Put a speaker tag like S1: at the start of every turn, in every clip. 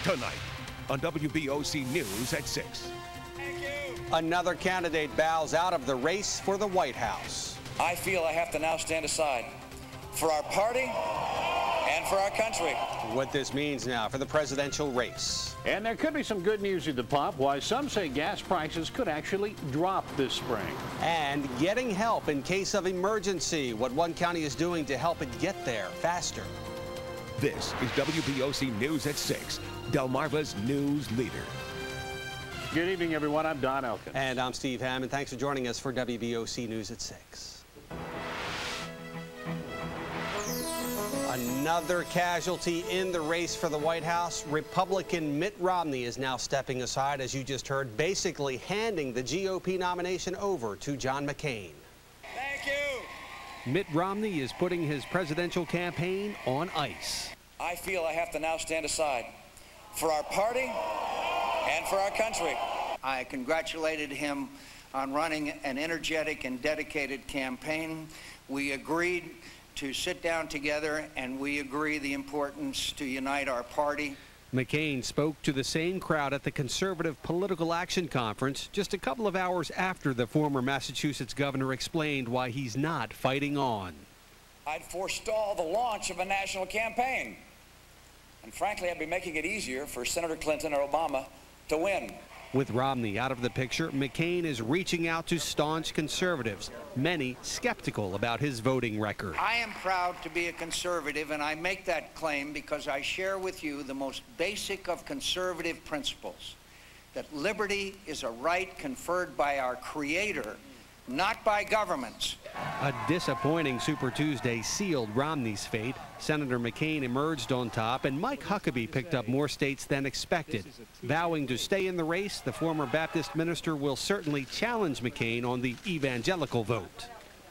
S1: tonight on WBOC News at 6.
S2: Another candidate bows out of the race for the White House.
S3: I feel I have to now stand aside for our party and for our country.
S2: What this means now for the presidential race.
S4: And there could be some good news at the pump, why some say gas prices could actually drop this spring.
S2: And getting help in case of emergency, what one county is doing to help it get there faster.
S1: This is WBOC News at 6, Delmarva's news leader.
S4: Good evening, everyone. I'm Don Elkin.
S2: And I'm Steve Hammond. Thanks for joining us for WBOC News at 6. Another casualty in the race for the White House. Republican Mitt Romney is now stepping aside, as you just heard, basically handing the GOP nomination over to John McCain.
S3: Thank you.
S2: Mitt Romney is putting his presidential campaign on ice.
S3: I feel I have to now stand aside for our party and for our country.
S5: I congratulated him on running an energetic and dedicated campaign. We agreed to sit down together, and we agree the importance to unite our party.
S2: McCain spoke to the same crowd at the Conservative Political Action Conference just a couple of hours after the former Massachusetts governor explained why he's not fighting on.
S3: I'd forestall the launch of a national campaign. And frankly, I'd be making it easier for Senator Clinton or Obama to win.
S2: With Romney out of the picture, McCain is reaching out to staunch conservatives, many skeptical about his voting record.
S5: I am proud to be a conservative, and I make that claim because I share with you the most basic of conservative principles, that liberty is a right conferred by our Creator, not by governments.
S2: A disappointing Super Tuesday sealed Romney's fate. Senator McCain emerged on top, and Mike Huckabee picked up more states than expected. Vowing to stay in the race, the former Baptist minister will certainly challenge McCain on the evangelical vote.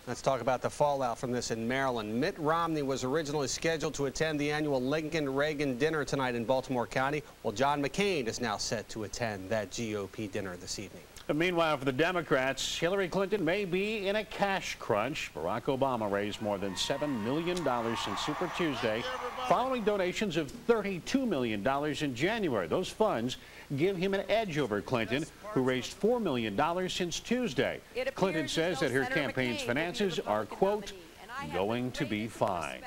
S2: Let's talk about the fallout from this in Maryland. Mitt Romney was originally scheduled to attend the annual Lincoln-Reagan dinner tonight in Baltimore County. Well, John McCain is now set to attend that GOP dinner this evening.
S4: Meanwhile, for the Democrats, Hillary Clinton may be in a cash crunch. Barack Obama raised more than $7 million since Super Tuesday, following donations of $32 million in January. Those funds give him an edge over Clinton, who raised $4 million since Tuesday. Clinton says that her campaign's finances are, quote, going to be fine.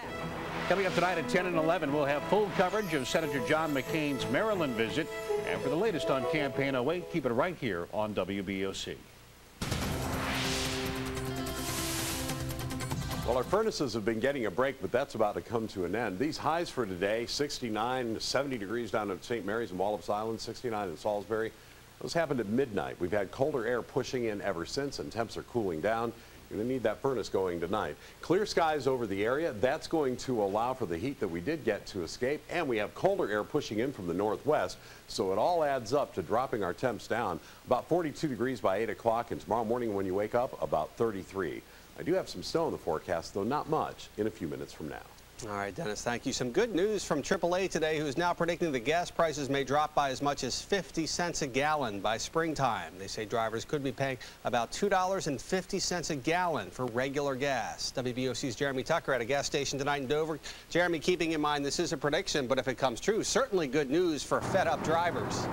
S4: Coming up tonight at 10 and 11, we'll have full coverage of Senator John McCain's Maryland visit. And for the latest on Campaign 08, keep it right here on WBOC.
S6: Well, our furnaces have been getting a break, but that's about to come to an end. These highs for today, 69, 70 degrees down at St. Mary's and Wallops Island, 69 in Salisbury. Those happened at midnight. We've had colder air pushing in ever since, and temps are cooling down. You're going to need that furnace going tonight. Clear skies over the area. That's going to allow for the heat that we did get to escape. And we have colder air pushing in from the northwest. So it all adds up to dropping our temps down about 42 degrees by 8 o'clock. And tomorrow morning when you wake up, about 33. I do have some snow in the forecast, though not much, in a few minutes from now.
S2: All right, Dennis, thank you. Some good news from AAA today, who's now predicting the gas prices may drop by as much as 50 cents a gallon by springtime. They say drivers could be paying about $2.50 a gallon for regular gas. WBOC's Jeremy Tucker at a gas station tonight in Dover. Jeremy, keeping in mind this is a prediction, but if it comes true, certainly good news for fed-up drivers.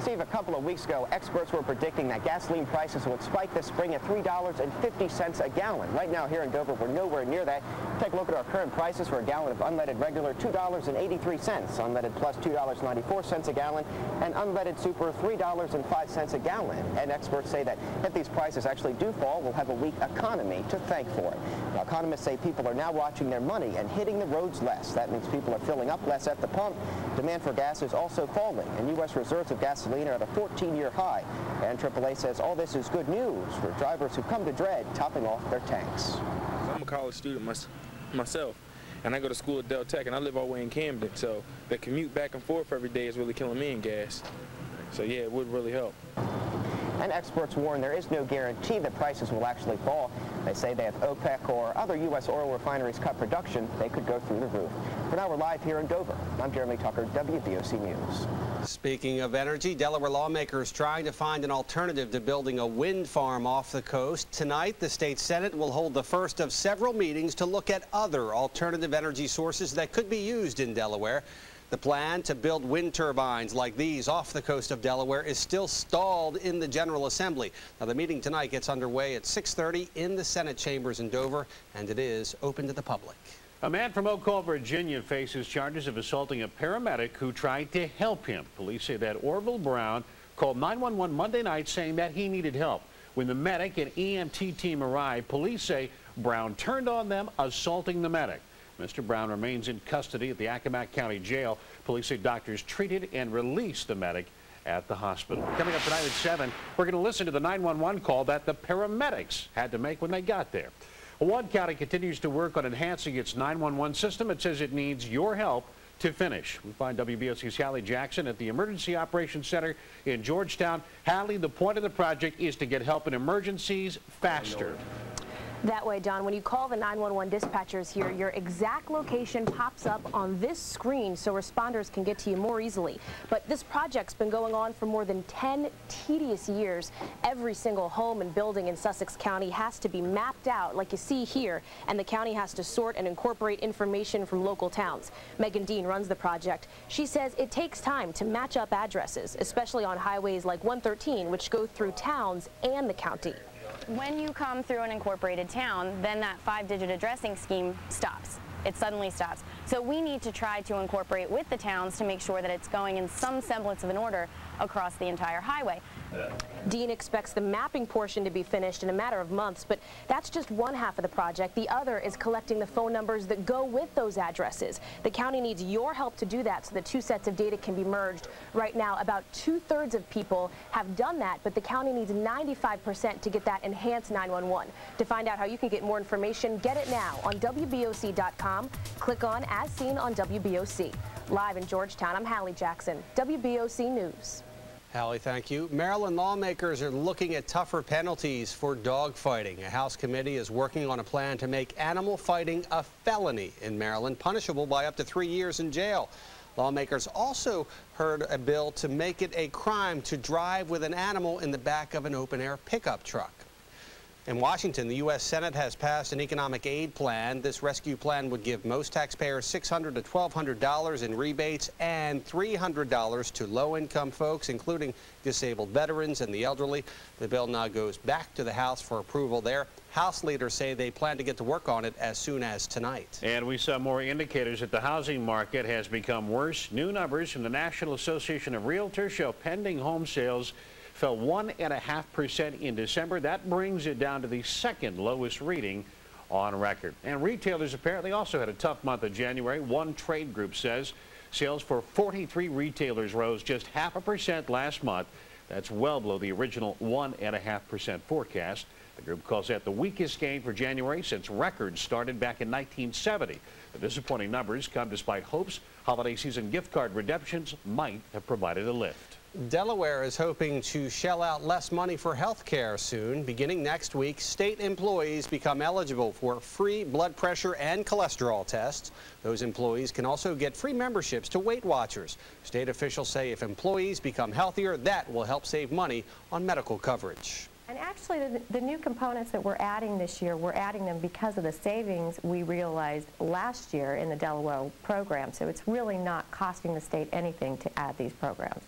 S7: Steve, a couple of weeks ago, experts were predicting that gasoline prices would spike this spring at $3.50 a gallon. Right now here in Dover, we're nowhere near that. Take a look at our current prices for a gallon of unleaded regular, $2.83. Unleaded plus $2.94 a gallon, and unleaded super, $3.05 a gallon. And experts say that if these prices actually do fall, we'll have a weak economy to thank for it. Now, economists say people are now watching their money and hitting the roads less. That means people are filling up less at the pump. Demand for gas is also falling, and U.S. reserves of gasoline are at a 14-year high. And AAA says all this is good news for drivers who come to dread topping off their tanks.
S8: I'm a college student myself, and I go to school at Del Tech, and I live all the way in Camden, so the commute back and forth every day is really killing me in gas. So yeah, it would really help.
S7: And experts warn there is no guarantee that prices will actually fall. They say that if OPEC or other U.S. oil refineries cut production, they could go through the roof. For now, we're live here in Dover. I'm Jeremy Tucker, WBOC News.
S2: Speaking of energy, Delaware lawmakers trying to find an alternative to building a wind farm off the coast. Tonight, the state Senate will hold the first of several meetings to look at other alternative energy sources that could be used in Delaware. The plan to build wind turbines like these off the coast of Delaware is still stalled in the General Assembly. Now, the meeting tonight gets underway at 6:30 in the Senate chambers in Dover, and it is open to the public.
S4: A man from Oak Hall, Virginia faces charges of assaulting a paramedic who tried to help him. Police say that Orville Brown called 911 Monday night saying that he needed help. When the medic and EMT team arrived, police say Brown turned on them, assaulting the medic. Mr. Brown remains in custody at the Accomack County Jail. Police say doctors treated and released the medic at the hospital. Coming up tonight at 7, we're going to listen to the 911 call that the paramedics had to make when they got there. One County continues to work on enhancing its 911 system. It says it needs your help to finish. We find WBOC's Hallie Jackson at the Emergency Operations Center in Georgetown. Hallie, the point of the project is to get help in emergencies faster.
S9: That way, Don, when you call the 911 dispatchers here, your exact location pops up on this screen so responders can get to you more easily. But this project's been going on for more than 10 tedious years. Every single home and building in Sussex County has to be mapped out like you see here, and the county has to sort and incorporate information from local towns. Megan Dean runs the project. She says it takes time to match up addresses, especially on highways like 113, which go through towns and the county.
S10: When you come through an incorporated town, then that 5-digit addressing scheme stops. It suddenly stops. So we need to try to incorporate with the towns to make sure that it's going in some semblance of an order across the entire highway.
S9: Dean expects the mapping portion to be finished in a matter of months, but that's just one half of the project. The other is collecting the phone numbers that go with those addresses. The county needs your help to do that so the two sets of data can be merged. Right now, about 2/3 of people have done that, but the county needs 95% to get that enhanced 911. To find out how you can get more information, get it now on WBOC.com. Click on As Seen on WBOC. Live in Georgetown, I'm Hallie Jackson, WBOC News.
S2: Hallie, thank you. Maryland lawmakers are looking at tougher penalties for dog fighting. A House committee is working on a plan to make animal fighting a felony in Maryland, punishable by up to 3 years in jail. Lawmakers also heard a bill to make it a crime to drive with an animal in the back of an open-air pickup truck. In Washington, the U.S. Senate has passed an economic aid plan. This rescue plan would give most taxpayers $600 to $1,200 in rebates and $300 to low-income folks, including disabled veterans and the elderly. The bill now goes back to the House for approval there. House leaders say they plan to get to work on it as soon as tonight. And we saw more indicators that the housing market has become worse. New numbers from the National Association of Realtors show pending home sales fell 1.5% in December. That brings it down to the second lowest reading on record. And retailers apparently also had a tough month of January. One trade group says sales for 43 retailers rose just 0.5% last month. That's well below the original 1.5% forecast. The group calls that the weakest gain for January since records started back in 1970. The disappointing numbers come despite hopes holiday season gift card redemptions might have provided a lift. Delaware is hoping to shell out less money for health care soon. Beginning next week, state employees become eligible for free blood pressure and cholesterol tests. Those employees can also get free memberships to Weight Watchers. State officials say if employees become healthier, that will help save money on medical coverage.
S11: And actually, the new components that we're adding this year, we're adding them because of the savings we realized last year in the Delaware program. So it's really not costing the state anything to add these programs.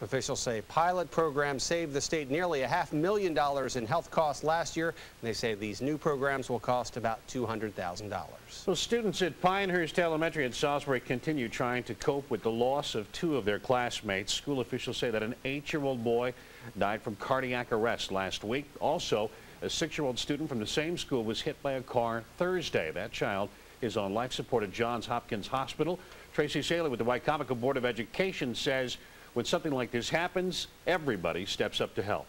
S2: Officials say pilot programs saved the state nearly $500,000 in health costs last year. And they say these new programs will cost about $200,000. So students at Pinehurst Elementary in Salisbury continue trying to cope with the loss of 2 of their classmates. School officials say that an 8-year-old boy died from cardiac arrest last week. Also, a 6-year-old student from the same school was hit by a car Thursday. That child is on life support at Johns Hopkins Hospital. Tracy Saylor with the Wycomico Board of Education says when something like this happens, everybody steps up to help.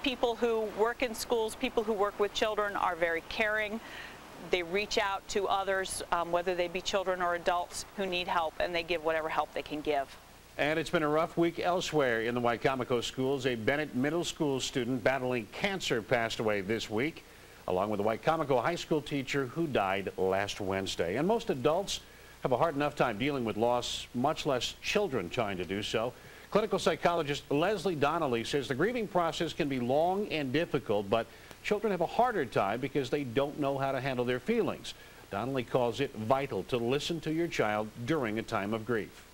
S12: People who work in schools, people who work with children are very caring. They reach out to others, whether they be children or adults who need help, and they give whatever help they can give.
S4: And it's been a rough week elsewhere in the Wycomico schools. A Bennett Middle School student battling cancer passed away this week, along with a Wycomico high school teacher who died last Wednesday. And most adults have a hard enough time dealing with loss, much less children trying to do so. Clinical psychologist Leslie Donnelly says the grieving process can be long and difficult, but children have a harder time because they don't know how to handle their feelings. Donnelly calls it vital to listen to your child during a time of grief.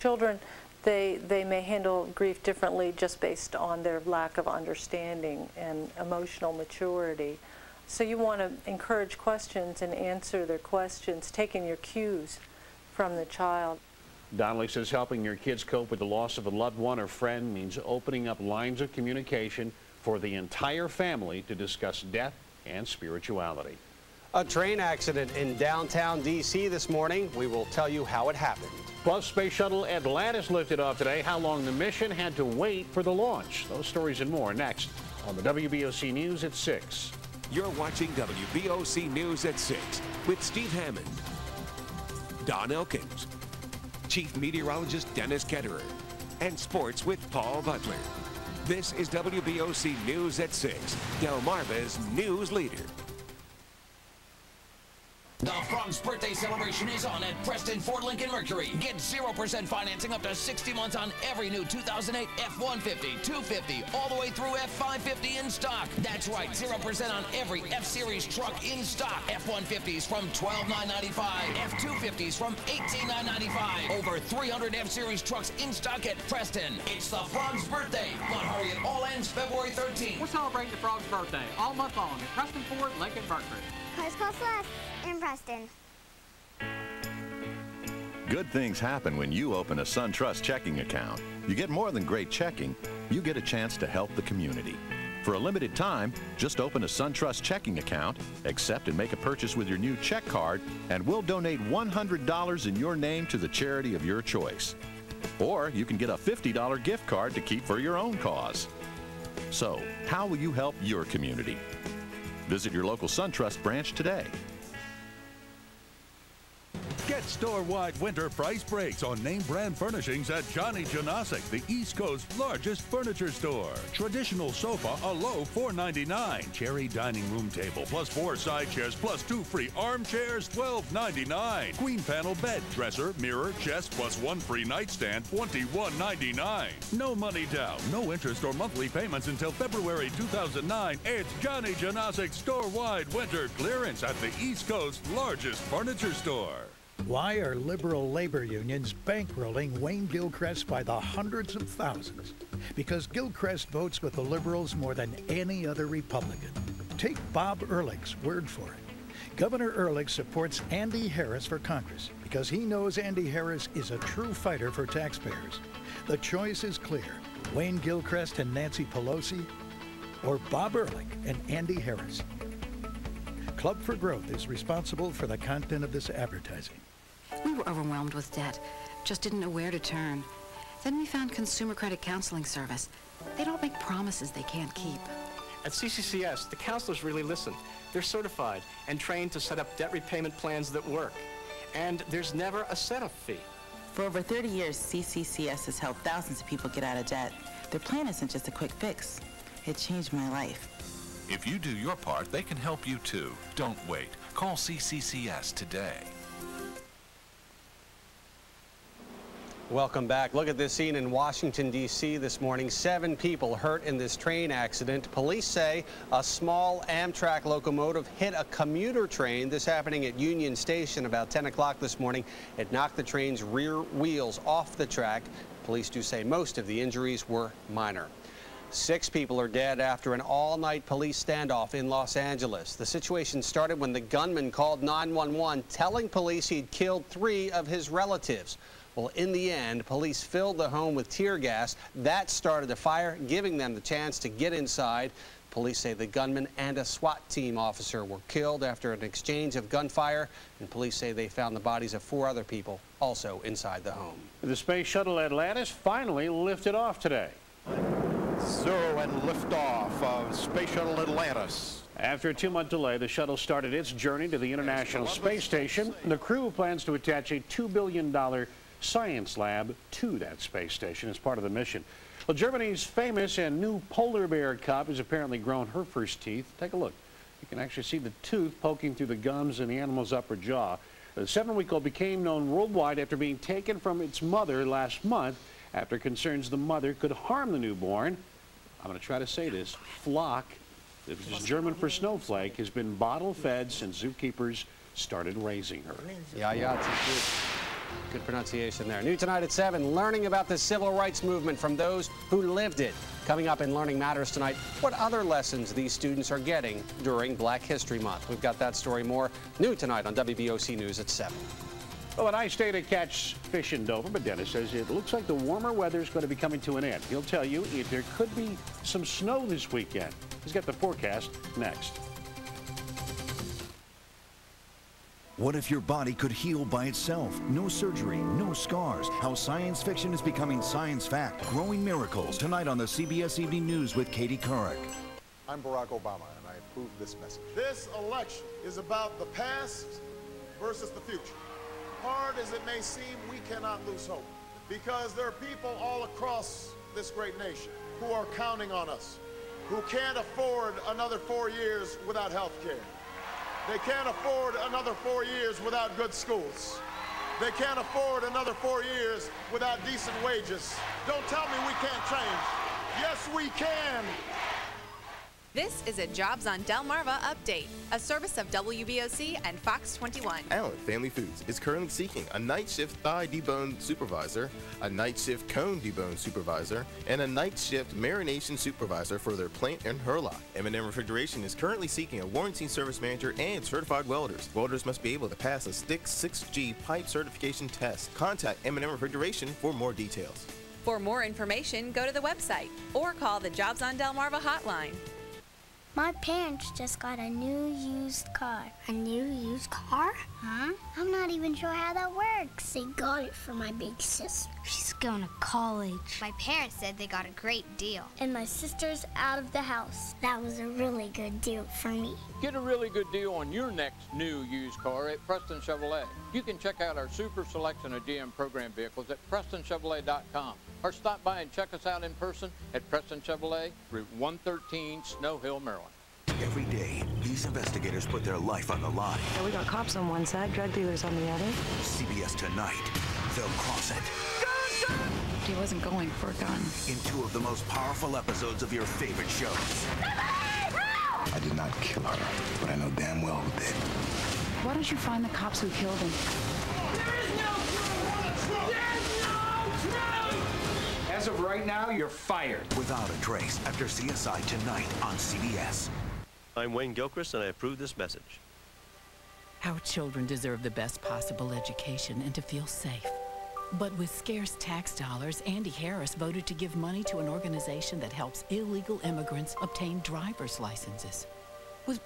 S13: Children, they may handle grief differently just based on their lack of understanding and emotional maturity. So you want to encourage questions and answer their questions, taking your cues from the child.
S4: Donnelly says helping your kids cope with the loss of a loved one or friend means opening up lines of communication for the entire family to discuss death and spirituality.
S2: A train accident in downtown D.C. this morning. We will tell you how it happened.
S4: Plus, Space Shuttle Atlantis lifted off today. How long the mission had to wait for the launch. Those stories and more next on the WBOC News at 6.
S1: You're watching WBOC News at 6 with Steve Hammond, Don Elkins, Chief Meteorologist Dennis Ketterer, and sports with Paul Butler. This is WBOC News at 6, Delmarva's news leader.
S14: The Frog's birthday celebration is on at Preston Ford Lincoln Mercury. Get 0% financing up to 60 months on every new 2008 F-150, 250, all the way through F-550 in stock. That's right, 0% on every F-Series truck in stock. F-150s from $12,995. F-250s from $18,995. Over 300 F-Series trucks in stock at Preston. It's the Frog's birthday. But hurry, it all ends February 13th.
S15: We're celebrating the Frog's birthday all month long at Preston Ford Lincoln Mercury.
S16: Cars cost less in Preston.
S17: Good things happen when you open a SunTrust checking account. You get more than great checking. You get a chance to help the community. For a limited time, just open a SunTrust checking account, accept and make a purchase with your new check card, and we'll donate $100 in your name to the charity of your choice. Or you can get a $50 gift card to keep for your own cause. So, how will you help your community? Visit your local SunTrust branch today.
S18: Get store-wide winter price breaks on name brand furnishings at Johnny Janasic, the East Coast's largest furniture store. Traditional sofa, a low $4.99. Cherry dining room table plus 4 side chairs plus 2 free armchairs, $12.99. Queen panel bed, dresser, mirror, chest plus 1 free nightstand, $21.99. No money down, no interest or monthly payments until February 2009. It's Johnny Janasic store-wide winter clearance at the East Coast's largest furniture store.
S19: Why are liberal labor unions bankrolling Wayne Gilchrest by the hundreds of thousands? Because Gilchrest votes with the liberals more than any other Republican. Take Bob Ehrlich's word for it. Governor Ehrlich supports Andy Harris for Congress because he knows Andy Harris is a true fighter for taxpayers. The choice is clear: Wayne Gilchrest and Nancy Pelosi, or Bob Ehrlich and Andy Harris. Club for Growth is responsible for the content of this advertising.
S20: We were overwhelmed with debt, just didn't know where to turn. Then we found Consumer Credit Counseling Service. They don't make promises they can't keep.
S21: At CCCS, the counselors really listen. They're certified and trained to set up debt repayment plans that work. And there's never a setup fee.
S22: For over 30 years, CCCS has helped thousands of people get out of debt. Their plan isn't just a quick fix. It changed my life.
S23: If you do your part, they can help you too. Don't wait. Call CCCS today.
S2: Welcome back. Look at this scene in Washington, D.C. this morning. 7 people hurt in this train accident. Police say a small Amtrak locomotive hit a commuter train. This happening at Union Station about 10 o'clock this morning. It knocked the train's rear wheels off the track. Police do say most of the injuries were minor. 6 people are dead after an all-night police standoff in Los Angeles. The situation started when the gunman called 911 telling police he'd killed 3 of his relatives. Well, in the end, police filled the home with tear gas. That started the fire, giving them the chance to get inside. Police say the gunman and a SWAT team officer were killed after an exchange of gunfire, and police say they found the bodies of 4 other people also inside the home.
S4: The Space Shuttle Atlantis finally lifted off today.
S24: 0 and liftoff of Space Shuttle Atlantis.
S4: After a 2-month delay, the shuttle started its journey to the International Space Station. The crew plans to attach a $2 billion science lab to that space station as part of the mission. Well, Germany's famous and new polar bear cub has apparently grown her first teeth. Take a look. You can actually see the tooth poking through the gums in the animal's upper jaw. The 7-week-old became known worldwide after being taken from its mother last month after concerns the mother could harm the newborn. I'm going to try to say this. Flock, this is German for snowflake, has been bottle fed since zookeepers started raising her.
S2: Yeah, it's good. Good pronunciation there. New tonight at 7, learning about the civil rights movement from those who lived it. Coming up in Learning Matters tonight, what other lessons these students are getting during Black History Month. We've got that story more new tonight on WBOC News at 7.
S4: Well, a nice day to catch fish in Dover, but Dennis says it looks like the warmer weather is going to be coming to an end. He'll tell you if there could be some snow this weekend. He's got the forecast next.
S3: What if your body could heal by itself? No surgery, no scars. How science fiction is becoming science fact. Growing miracles. Tonight on the CBS Evening News with Katie Couric.
S5: I'm Barack Obama, and I approve this message. This election is about the past versus the future. Hard as it may seem, we cannot lose hope, because there are people all across this great nation who are counting on us, who can't afford another 4 years without health care. They can't afford another 4 years without good schools. They can't afford another 4 years without decent wages. Don't tell me we can't change. Yes, we can.
S6: This is a Jobs on Delmarva update, a service of WBOC and Fox 21.
S8: Allen Family Foods is currently seeking a night shift thigh debone supervisor, a night shift cone debone supervisor, and a night shift marination supervisor for their plant in Hurlock. M&M Refrigeration is currently seeking a warranty service manager and certified welders. Welders must be able to pass a Stick 6G pipe certification test. Contact M&M Refrigeration for more details.
S6: For more information, go to the website or call the Jobs on Delmarva hotline.
S16: My parents just got a new used car. A new used car? Huh? I'm not even sure how that works. They got it for my big sister. She's going to college.
S25: My parents said they got a great deal.
S16: And my sister's out of the house. That was a really good deal for me.
S26: Get a really good deal on your next new used car at Preston Chevrolet. You can check out our super selection of GM program vehicles at PrestonChevrolet.com. Or stop by and check us out in person at Preston Chevrolet, Route 113, Snow Hill, Maryland.
S3: Every day, these investigators put their life on the line.
S27: Yeah, we got cops on one side, drug dealers on the other.
S3: CBS Tonight, they'll cross it.
S20: He wasn't going for a gun.
S3: In two of the most powerful episodes of your favorite shows.
S28: I did not kill her, but I know damn well who did.
S20: Why don't you find the cops who killed him?
S29: As of right now, you're fired.
S3: Without a trace after CSI Tonight on CBS.
S30: I'm Wayne Gilchrest, and I approve this message.
S31: Our children deserve the best possible education and to feel safe. But with scarce tax dollars, Andy Harris voted to give money to an organization that helps illegal immigrants obtain driver's licenses. With